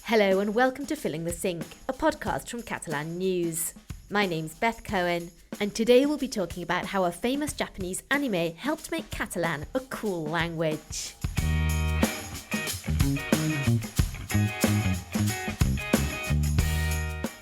Hello and welcome to Filling the Sink, a podcast from Catalan News. My name's Beth Cohen, and today we'll be talking about how a famous Japanese anime helped make Catalan a cool language.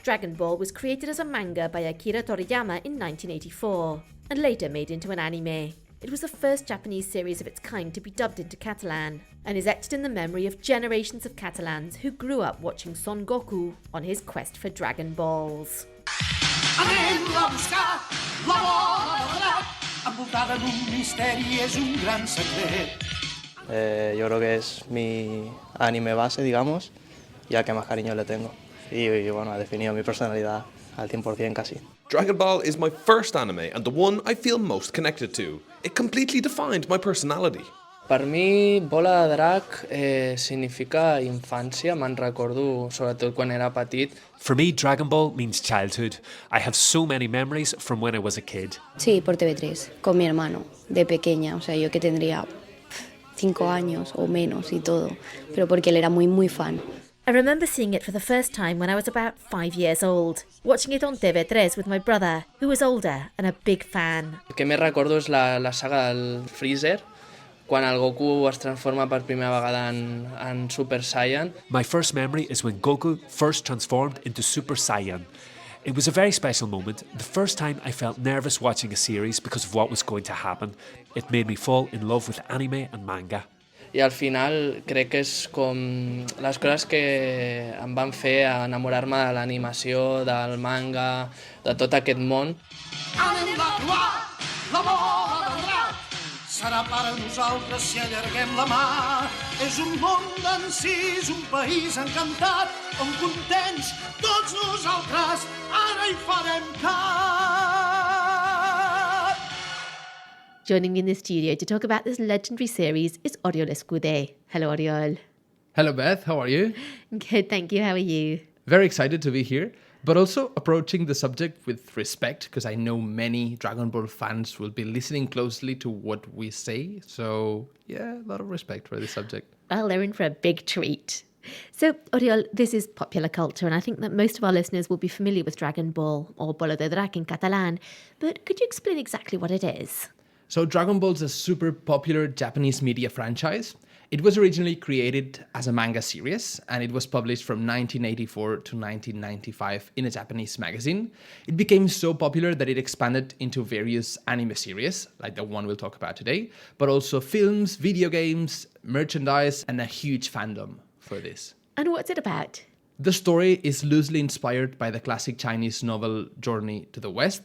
Dragon Ball was created as a manga by Akira Toriyama in 1984, and later made into an anime. It was the first Japanese series of its kind to be dubbed into Catalan, and is etched in the memory of generations of Catalans who grew up watching Son Goku on his quest for Dragon Balls. Anem a buscar la bola de drac, envoltada d'un misteri, és un gran secret. Yo creo que es mi anime base, digamos, y al que más cariño le tengo. Y bueno, ha definido mi personalidad al 100% casi. Dragon Ball is my first anime and the one I feel most connected to. It completely defined my personality. Per mi, Bola de Drac significa infància, me'n recordo sobretot quan era petit. For me, Dragon Ball means childhood. I have so many memories from when I was a kid. Sí, por TV3, con mi hermano, de pequeña. O sea, yo que tendría 5 años o menos y todo, pero porque él era muy fan. I remember seeing it for the first time when I was about 5 years old, watching it on TV3 with my brother, who was older and a big fan. El que més recordo és la saga del Freezer, quan el Goku es transforma per primera vegada en Super Saiyan. My first memory is when Goku first transformed into Super Saiyan. It was a very special moment, the first time I felt nervous watching a series because of what was going to happen. It made me fall in love with anime and manga. I al final crec que és com les coses que em van fer enamorar-me de l'animació, del manga, de tot aquest món. Anem a trobar la bola de drac, serà per a nosaltres si allarguem la mà. És un món d'encís, un país encantat, on contents tots nosaltres ara hi farem cap. Joining me in the studio to talk about this legendary series is Oriol Escudé. Hello, Oriol. Hello, Beth. How are you? Good, thank you. How are you? Very excited to be here, but also approaching the subject with respect, because I know many Dragon Ball fans will be listening closely to what we say. So, yeah, a lot of respect for this subject. Well, they're in for a big treat. So, Oriol, this is popular culture, and I think that most of our listeners will be familiar with Dragon Ball, or Bola de Drac in Catalan, but could you explain exactly what it is? So Dragon Ball is a super popular Japanese media franchise. It was originally created as a manga series, and it was published from 1984 to 1995 in a Japanese magazine. It became so popular that it expanded into various anime series, like the one we'll talk about today, but also films, video games, merchandise, and a huge fandom for this. And what's it about? The story is loosely inspired by the classic Chinese novel Journey to the West.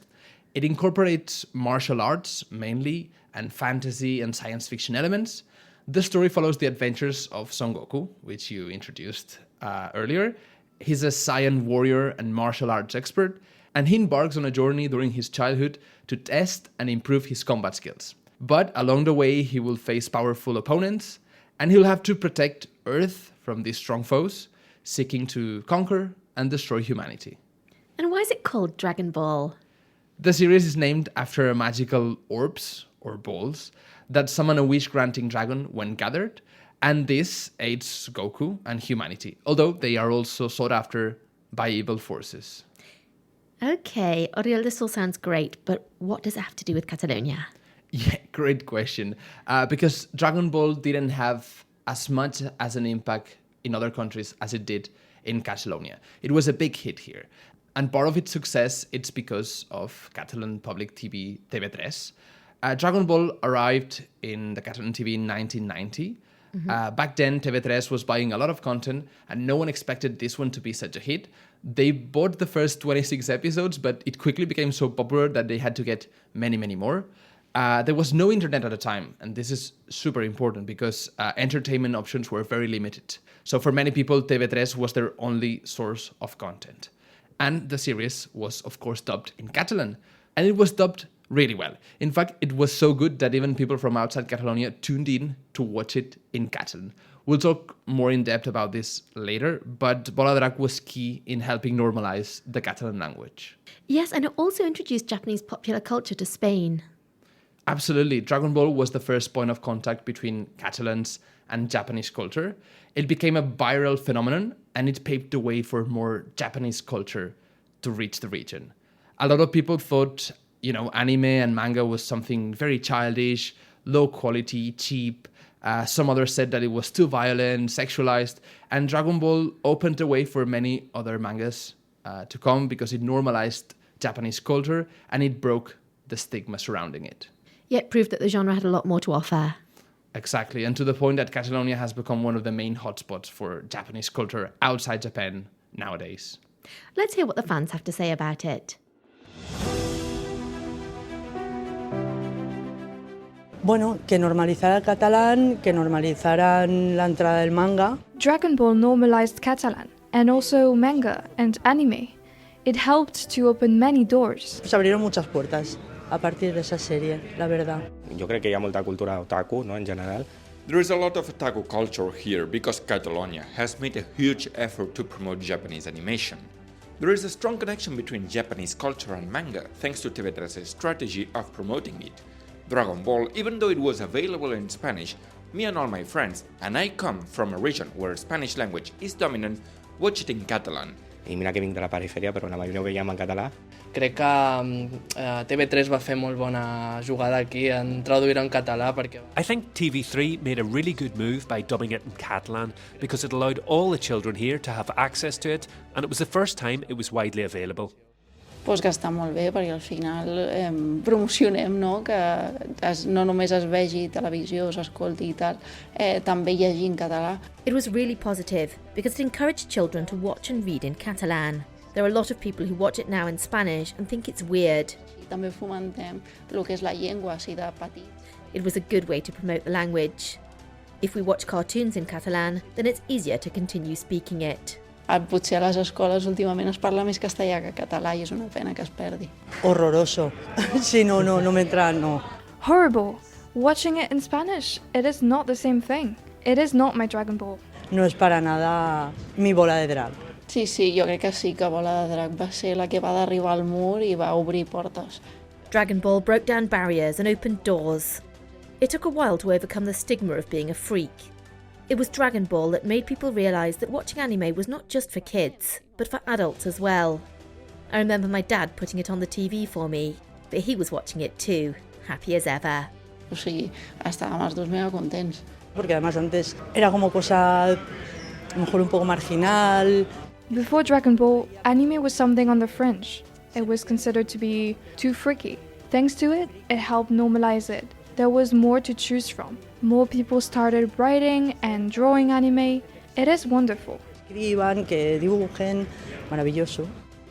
It incorporates martial arts, mainly, and fantasy and science fiction elements. The story follows the adventures of Son Goku, which you introduced earlier. He's a Saiyan warrior and martial arts expert, and he embarks on a journey during his childhood to test and improve his combat skills. But along the way, he will face powerful opponents, and he'll have to protect Earth from these strong foes, seeking to conquer and destroy humanity. And why is it called Dragon Ball? The series is named after magical orbs, or balls, that summon a wish-granting dragon when gathered, and this aids Goku and humanity, although they are also sought after by evil forces. Okay, Oriol, this all sounds great, but what does it have to do with Catalonia? Yeah, great question. Because Dragon Ball didn't have as much as an impact in other countries as it did in Catalonia. It was a big hit here. And part of its success, it's because of Catalan public TV, TV3. Dragon Ball arrived in the Catalan TV in 1990. Back then, TV3 was buying a lot of content, and no one expected this one to be such a hit. They bought the first 26 episodes, but it quickly became so popular that they had to get many more. There was no internet at the time, and this is super important because entertainment options were very limited. So for many people, TV3 was their only source of content. And the series was, of course, dubbed in Catalan. And it was dubbed really well. In fact, it was so good that even people from outside Catalonia tuned in to watch it in Catalan. We'll talk more in depth about this later, but Bola de Drac was key in helping normalize the Catalan language. Yes, and it also introduced Japanese popular culture to Spain. Absolutely. Dragon Ball was the first point of contact between Catalans and Japanese culture. It became a viral phenomenon, and it paved the way for more Japanese culture to reach the region. A lot of people thought, anime and manga was something very childish, low quality, cheap. Some others said that it was too violent, sexualized, and Dragon Ball opened the way for many other mangas to come because it normalized Japanese culture and it broke the stigma surrounding it. Yet proved that the genre had a lot more to offer. Exactly, and to the point that Catalonia has become one of the main hotspots for Japanese culture outside Japan nowadays. Let's hear what the fans have to say about it. Bueno, que normalizara el catalán, que normalizaran la entrada del manga. Dragon Ball normalized Catalan and also manga and anime. It helped to open many doors. Se abrieron muchas puertas a partir de esa serie, la verdad. Jo crec que hi ha molta cultura otaku, no, en general. There is a lot of otaku culture here because Catalonia has made a huge effort to promote Japanese animation. There is a strong connection between Japanese culture and manga thanks to TV3's strategy of promoting it. Dragon Ball, even though it was available in Spanish, me and all my friends, and I come from a region where Spanish language is dominant, watch it in Catalan. I mira que vinc de la perifèria, però la majoria ho veiem en català. Crec que TV3 va fer molt bona jugada aquí en traduir en català perquè... I think TV3 made a really good move by dubbing it in Catalan because it allowed all the children here to have access to it, and it was the first time it was widely available. Pues que està molt bé, perquè al final promocionem, no? Que no només es vegi televisió, s'escolti i tal, també llegir en català. It was really positive because it encouraged children to watch and read in Catalan. There are a lot of people who watch it now in Spanish and think it's weird. També fomentem el que és la llengua, així de petit. It was a good way to promote the language. If we watch cartoons in Catalan, then it's easier to continue speaking it. Potser a les escoles últimament es parla més castellà que català i és una pena que es perdi. Horroroso. Sí, no me entra, no. Horrible. Watching it in Spanish, it is not the same thing. It is not my Dragon Ball. No es para nada mi Bola de Drac. Sí, jo crec que sí que Bola de Drac va ser la que va derribar el mur i va obrir portes. Dragon Ball broke down barriers and opened doors. It took a while to overcome the stigma of being a freak. It was Dragon Ball that made people realise that watching anime was not just for kids, but for adults as well. I remember my dad putting it on the TV for me, but he was watching it too, happy as ever. O sigui, estàvem els dos mega contents. Porque además antes era como cosa, a lo mejor un poco marginal. Before Dragon Ball, anime was something on the fringe. It was considered to be too freaky. Thanks to it, it helped normalize it. There was more to choose from. More people started writing and drawing anime. It is wonderful. Escriban, que dibujen, maravilloso.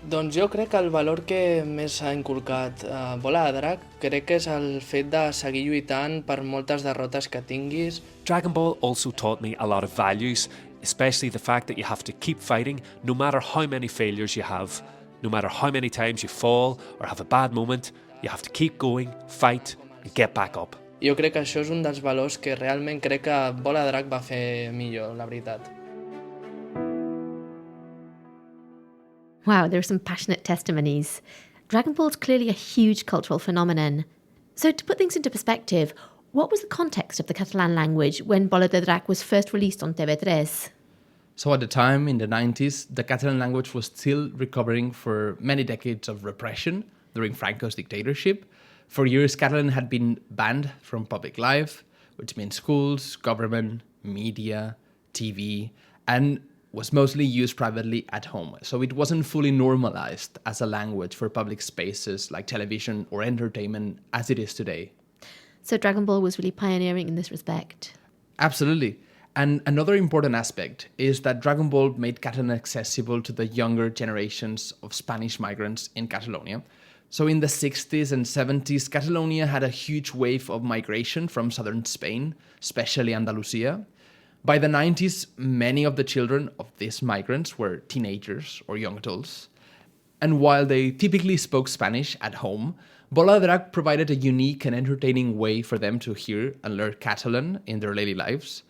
Doncs jo crec que el valor que més ha inculcat Bola de Drac crec que és el fet de seguir lluitant per moltes derrotes que tinguis. Dragon Ball also taught me a lot of values, especially the fact that you have to keep fighting no matter how many failures you have. No matter how many times you fall or have a bad moment, you have to keep going, fight and get back up. Jo crec que això és un dels valors que realment crec que Bola de Drac va fer millor, la veritat. Wow, there are some passionate testimonies. Dragon Ball's clearly a huge cultural phenomenon. So to put things into perspective, what was the context of the Catalan language when Bola de Drac was first released on TV3? So at the time, in the 90s, the Catalan language was still recovering for many decades of repression during Franco's dictatorship. For years, Catalan had been banned from public life, which means schools, government, media, TV, and was mostly used privately at home. So it wasn't fully normalized as a language for public spaces like television or entertainment as it is today. So Dragon Ball was really pioneering in this respect. Absolutely. And another important aspect is that Dragon Ball made Catalan accessible to the younger generations of Spanish migrants in Catalonia. So in the 60s and 70s, Catalonia had a huge wave of migration from southern Spain, especially Andalusia. By the 90s, many of the children of these migrants were teenagers or young adults. And while they typically spoke Spanish at home, Bola de Drac provided a unique and entertaining way for them to hear and learn Catalan in their daily lives.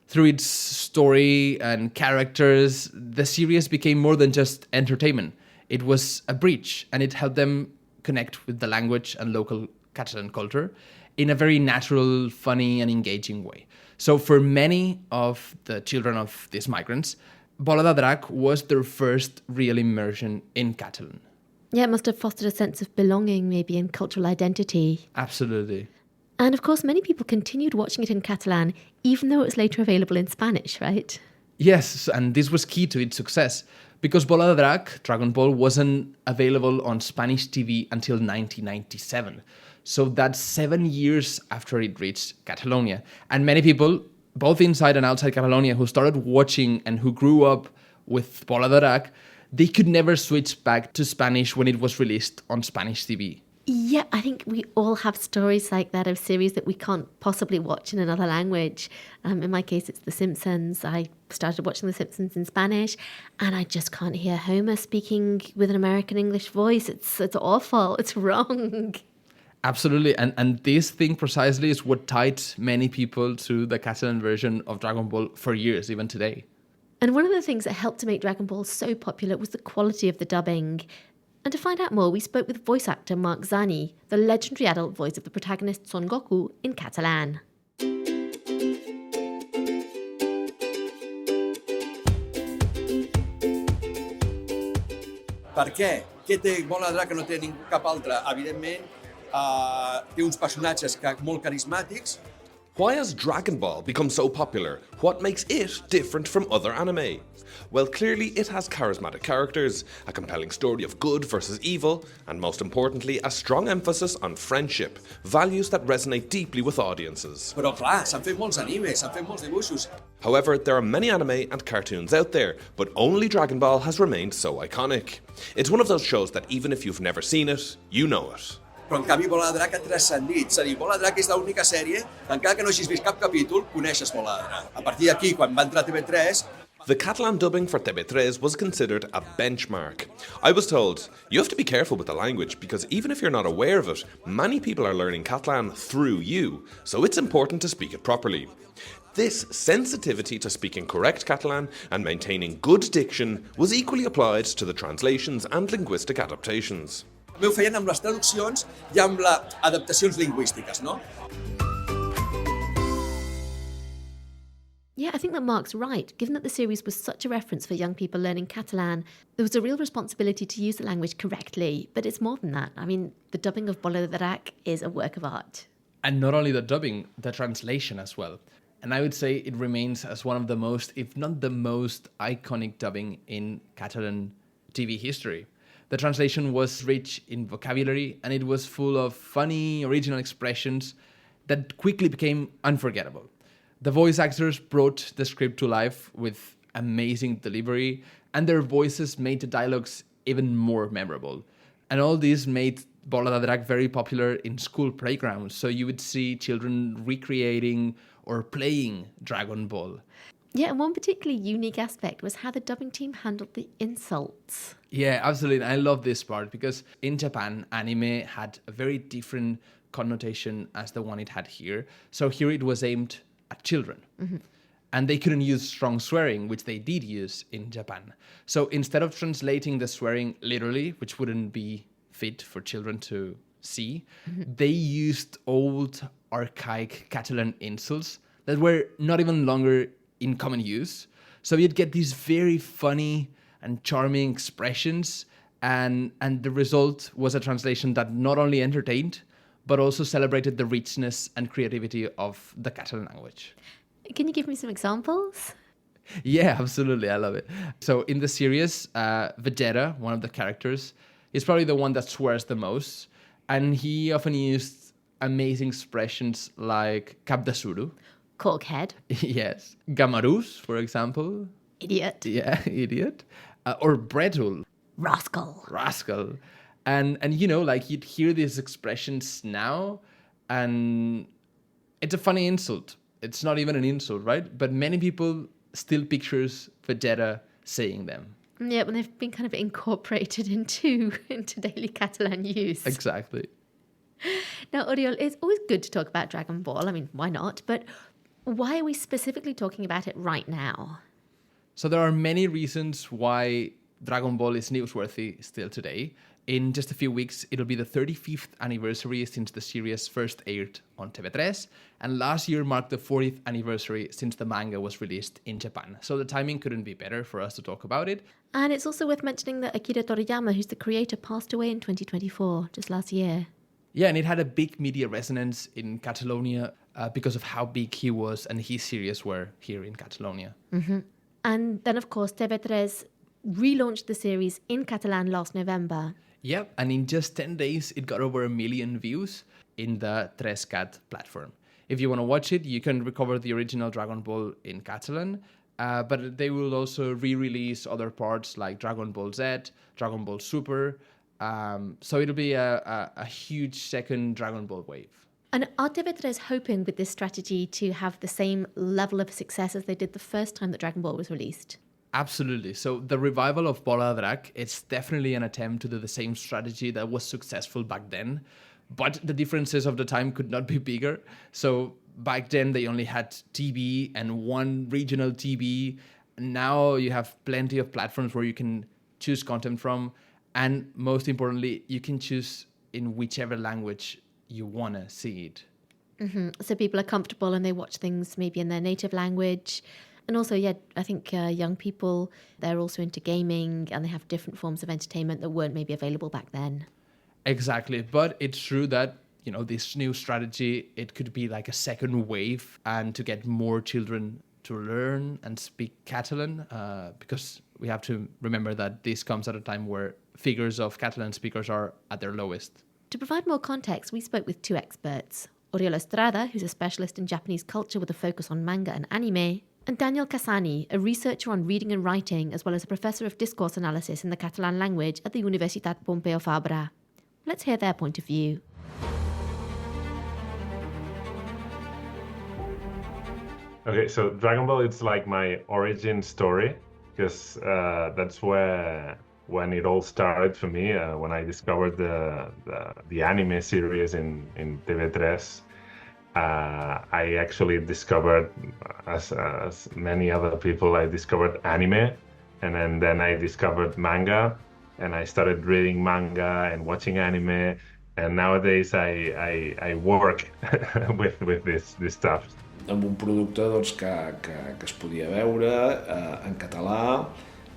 Through its story and characters, the series became more than just entertainment. It was a bridge, and it helped them connect with the language and local Catalan culture in a very natural, funny, and engaging way. So for many of the children of these migrants, Bola de Drac was their first real immersion in Catalan. Yeah, it must have fostered a sense of belonging, maybe, and cultural identity. Absolutely. And of course, many people continued watching it in Catalan, even though it was later available in Spanish, right? Yes, and this was key to its success, because Bola de Drac, Dragon Ball, wasn't available on Spanish TV until 1997. So that's 7 years after it reached Catalonia. And many people, both inside and outside Catalonia, who started watching and who grew up with Bola de Drac, they could never switch back to Spanish when it was released on Spanish TV. Yeah, I think we all have stories like that of series that we can't possibly watch in another language. In my case, it's The Simpsons. I started watching The Simpsons in Spanish, and I just can't hear Homer speaking with an American English voice. It's awful. It's wrong. Absolutely, and this thing precisely is what tied many people to the Catalan version of Dragon Ball for years, even today. And one of the things that helped to make Dragon Ball so popular was the quality of the dubbing. And to find out more, we spoke with voice actor Marc Zanni, the legendary adult voice of the protagonist Son Goku in Catalan. Per què? Què té Bola de Drac que no té cap altre? Evidentment, té uns personatges molt carismàtics. Why has Dragon Ball become so popular? What makes it different from other anime? Well, clearly it has charismatic characters, a compelling story of good versus evil, and most importantly, a strong emphasis on friendship, values that resonate deeply with audiences. Però clar, s'han fet molts animes, s'han fet molts dibuixos. However, there are many anime and cartoons out there, but only Dragon Ball has remained so iconic. It's one of those shows that even if you've never seen it, you know it. Però en canvi Bola de Drac ha transcendit. És a dir, Bola de Drac és l'única sèrie que encara que no hagis vist cap capítol, coneixes Bola de Drac. A partir d'aquí, quan va entrar a TV3... The Catalan dubbing for TV3 was considered a benchmark. I was told, you have to be careful with the language because even if you're not aware of it, many people are learning Catalan through you, so it's important to speak it properly. This sensitivity to speaking correct Catalan and maintaining good diction was equally applied to the translations and linguistic adaptations. També ho feien amb les traduccions i amb les adaptacions lingüístiques, no? Yeah, I think that Mark's right. Given that the series was such a reference for young people learning Catalan, there was a real responsibility to use the language correctly. But it's more than that. I mean, the dubbing of Bola de Drac is a work of art. And not only the dubbing, the translation as well. And I would say it remains as one of the most, if not the most, iconic dubbing in Catalan TV history. The translation was rich in vocabulary and it was full of funny, original expressions that quickly became unforgettable. The voice actors brought the script to life with amazing delivery, and their voices made the dialogues even more memorable. And all this made Bola de Drac very popular in school playgrounds, so you would see children recreating or playing Dragon Ball. Yeah, and one particularly unique aspect was how the dubbing team handled the insults. Yeah, absolutely. I love this part because in Japan, anime had a very different connotation as the one it had here. So here it was aimed at children. Mm-hmm. And they couldn't use strong swearing, which they did use in Japan. So instead of translating the swearing literally, which wouldn't be fit for children to see, they used old, archaic Catalan insults that were not even longer in common use. So you'd get these very funny and charming expressions, and the result was a translation that not only entertained, but also celebrated the richness and creativity of the Catalan language. Can you give me some examples? Yeah, absolutely. I love it. So in the series, Vegeta, one of the characters, is probably the one that swears the most, and he often used amazing expressions like cap de suro. Corkhead. Yes. Gamarus, for example. Idiot. Yeah, idiot. Or bretul. Rascal. Rascal. And you know, like you'd hear these expressions now, and it's a funny insult. It's not even an insult, right? But many people still pictures Vegeta saying them. Yeah, when they've been kind of incorporated into daily Catalan use. Exactly. Now, Oriol, it's always good to talk about Dragon Ball. I mean, why not? But why are we specifically talking about it right now? So there are many reasons why Dragon Ball is newsworthy still today. In just a few weeks, it'll be the 35th anniversary since the series first aired on TV3, and last year marked the 40th anniversary since the manga was released in Japan. So the timing couldn't be better for us to talk about it. And it's also worth mentioning that Akira Toriyama, who's the creator, passed away in 2024, just last year. Yeah, and it had a big media resonance in Catalonia because of how big he was and his series were here in Catalonia. Mm-hmm. And then, of course, TV3 relaunched the series in Catalan last November. Yep, and in just 10 days, it got over 1 million views in the 3CAT platform. If you want to watch it, you can recover the original Dragon Ball in Catalan, but they will also re-release other parts like Dragon Ball Z, Dragon Ball Super, so it'll be a huge second Dragon Ball wave. And are TV3 hoping with this strategy to have the same level of success as they did the first time that Dragon Ball was released? Absolutely. So the revival of Bola de Drac, it's definitely an attempt to do the same strategy that was successful back then, but the differences of the time could not be bigger. So back then they only had TV and one regional TV. Now you have plenty of platforms where you can choose content from, and most importantly, you can choose in whichever language you want to see it. Mm-hmm. So people are comfortable and they watch things maybe in their native language. And also, yeah, I think young people, they're also into gaming and they have different forms of entertainment that weren't maybe available back then. Exactly. But it's true that, you know, this new strategy, it could be like a second wave and to get more children to learn and speak Catalan, because we have to remember that this comes at a time where figures of Catalan speakers are at their lowest. To provide more context, we spoke with two experts, Oriol Escudé, who's a specialist in Japanese culture with a focus on manga and anime, and Daniel Cassani, a researcher on reading and writing, as well as a professor of discourse analysis in the Catalan language at the Universitat Pompeu Fabra. Let's hear their point of view. Okay, so Dragon Ball, it's like my origin story, because that's when it all started for me, when I discovered the anime series in TV3. I actually discovered, as many other people, I discovered anime, and then I discovered manga, and I started reading manga and watching anime, and nowadays I work with this stuff. Amb un producte doncs, que es podia veure en català,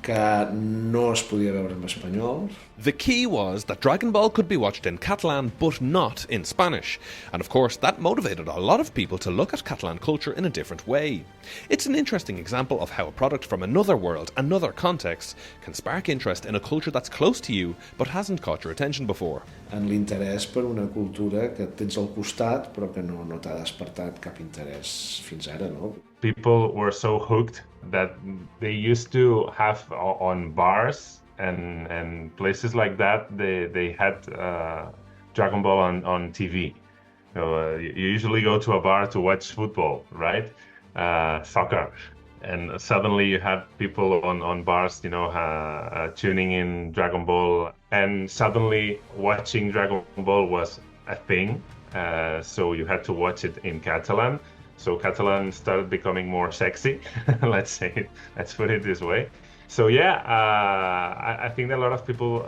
que no es podia veure en espanyol. The key was that Dragon Ball could be watched in Catalan but not in Spanish, and of course that motivated a lot of people to look at Catalan culture in a different way. It's an interesting example of how a product from another world, another context, can spark interest in a culture that's close to you but hasn't caught your attention before. En l'interès per una cultura que tens al costat però que no t'ha despertat cap interès fins ara, no? People were so hooked that they used to have on bars and places like that, they had Dragon Ball on TV. So, you usually go to a bar to watch football, right? Soccer. And suddenly you had people on bars, you know, tuning in Dragon Ball. And suddenly watching Dragon Ball was a thing. So you had to watch it in Catalan. So Catalan started becoming more sexy, let's put it this way. So yeah, I think that a lot of people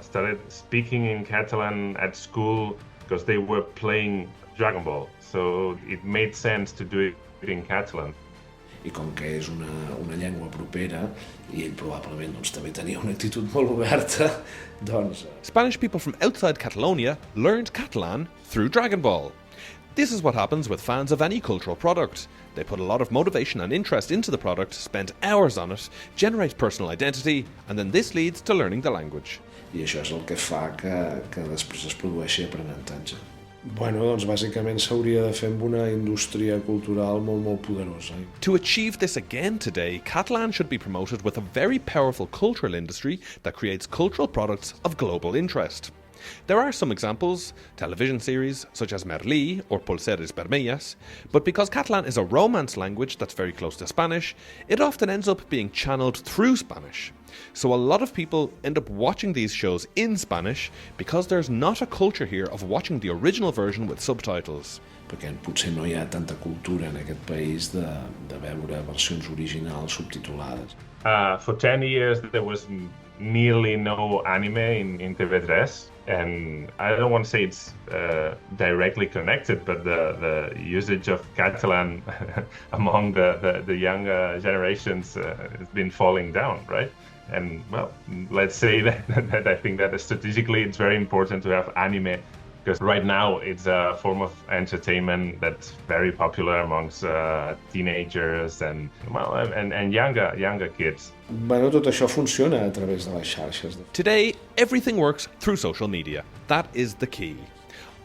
started speaking in Catalan at school because they were playing Dragon Ball. So it made sense to do it in Catalan. I com que és una llengua propera i ell probablement doncs, també tenia una actitud molt oberta, doncs... Spanish people from outside Catalonia learned Catalan through Dragon Ball. This is what happens with fans of any cultural product. They put a lot of motivation and interest into the product, spend hours on it, generate personal identity, and then this leads to learning the language. I això és el que fa que després es produeixi aprenentatge. Bueno, doncs bàsicament s'hauria de fer amb una indústria cultural molt poderosa. To achieve this again today, Catalan should be promoted with a very powerful cultural industry that creates cultural products of global interest. There are some examples, television series such as Merlí or Pulseres Vermellas, but because Catalan is a Romance language that's very close to Spanish, it often ends up being channeled through Spanish. So a lot of people end up watching these shows in Spanish because there's not a culture here of watching the original version with subtitles. Perquè potser no hi ha tanta cultura en aquest país de veure versions originals subtitulades. For 10 years there was nearly no anime in TV3, and I don't want to say it's directly connected, but the usage of Catalan among the younger generations has been falling down, right? And well, let's say that I think that strategically it's very important to have anime, because right now it's a form of entertainment that's very popular amongst teenagers and younger kids. Bueno, tot això funciona a través de les xarxes. Today, everything works through social media. That is the key.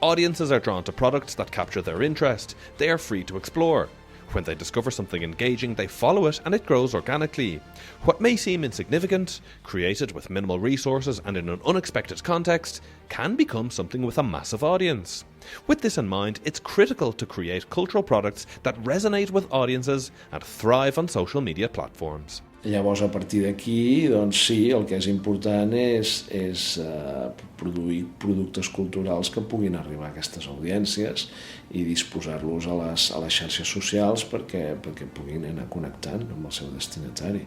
Audiences are drawn to products that capture their interest. They are free to explore. When they discover something engaging, they follow it and it grows organically. What may seem insignificant, created with minimal resources and in an unexpected context, can become something with a massive audience. With this in mind, it's critical to create cultural products that resonate with audiences and thrive on social media platforms. Llavors, a partir d'aquí, doncs sí, el que és important és produir productes culturals que puguin arribar a aquestes audiències i disposar-los a les xarxes socials perquè puguin anar connectant amb el seu destinatari.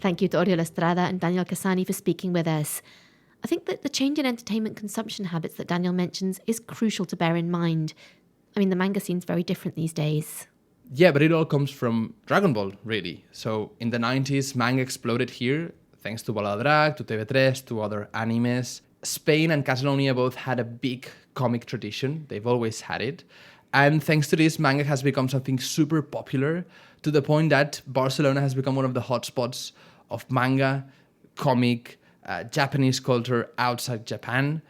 Thank you to Oriol Escudé and Daniel Casani for speaking with us. I think that the change in entertainment consumption habits that Daniel mentions is crucial to bear in mind. I mean, the manga scene's very different these days. Yeah, but it all comes from Dragon Ball, really. So in the 90s, manga exploded here, thanks to Bola de Drac, to TV3, to other animes. Spain and Catalonia both had a big comic tradition. They've always had it. And thanks to this, manga has become something super popular, to the point that Barcelona has become one of the hotspots of manga, comic, Japanese culture outside Japan.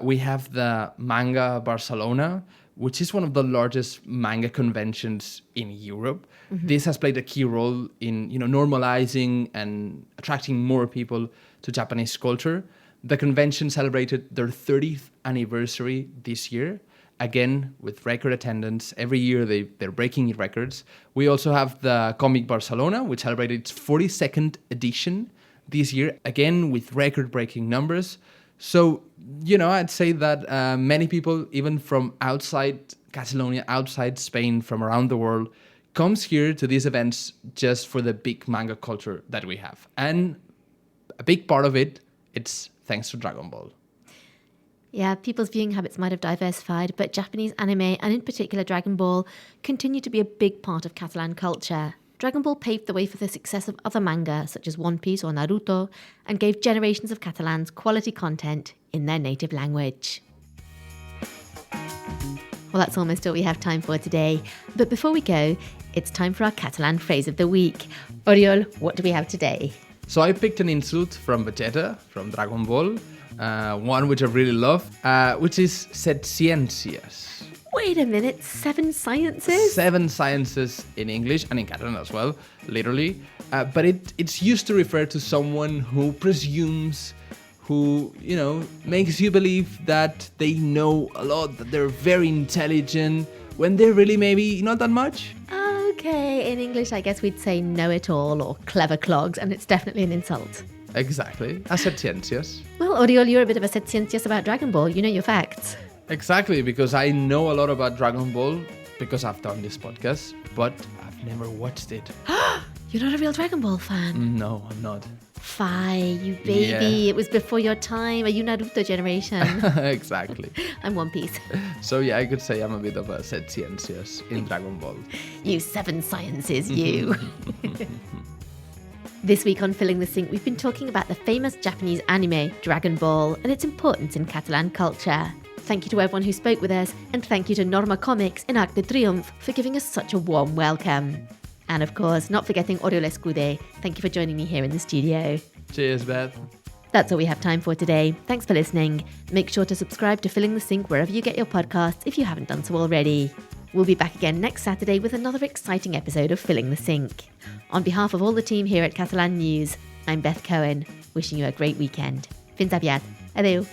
We have the Manga Barcelona, which is one of the largest manga conventions in Europe. Mm-hmm. This has played a key role in normalizing and attracting more people to Japanese culture. The convention celebrated their 30th anniversary this year, again with record attendance. Every year they're breaking records. We also have the Comic Barcelona, which celebrated its 42nd edition this year, again with record-breaking numbers. So, I'd say that many people, even from outside Catalonia, outside Spain, from around the world, comes here to these events just for the big manga culture that we have. And a big part of it, it's thanks to Dragon Ball. Yeah, people's viewing habits might have diversified, but Japanese anime, and in particular Dragon Ball, continue to be a big part of Catalan culture. Dragon Ball paved the way for the success of other manga, such as One Piece or Naruto, and gave generations of Catalans quality content in their native language. Well, that's almost all we have time for today. But before we go, it's time for our Catalan phrase of the week. Oriol, what do we have today? So I picked an insult from Vegeta, from Dragon Ball, one which I really love, which is setciències. Wait a minute, 7 sciences? 7 sciences in English and in Catalan as well, literally. But it's used to refer to someone who presumes, who, makes you believe that they know a lot, that they're very intelligent, when they're really maybe not that much. Okay, in English I guess we'd say know-it-all or clever clogs, and it's definitely an insult. Exactly, a setciències. Well, Oriol, you're a bit of a setciències about Dragon Ball. You know your facts. Exactly, because I know a lot about Dragon Ball because I've done this podcast, but I've never watched it. You're not a real Dragon Ball fan? No, I'm not. Fie, you baby. Yeah. It was before your time. Are you Naruto generation? Exactly. I'm One Piece. So yeah, I could say I'm a bit of a setciències in Dragon Ball. You 7 sciences, you. This week on Filling the Sink, we've been talking about the famous Japanese anime, Dragon Ball, and its importance in Catalan culture. Thank you to everyone who spoke with us, and thank you to Norma Comics in Arc de Triomphe for giving us such a warm welcome. And of course, not forgetting Oriol Escudé. Thank you for joining me here in the studio. Cheers, Beth. That's all we have time for today. Thanks for listening. Make sure to subscribe to Filling the Sink wherever you get your podcasts if you haven't done so already. We'll be back again next Saturday with another exciting episode of Filling the Sink. On behalf of all the team here at Catalan News, I'm Beth Cohen, wishing you a great weekend. Fins aviat. Adeu.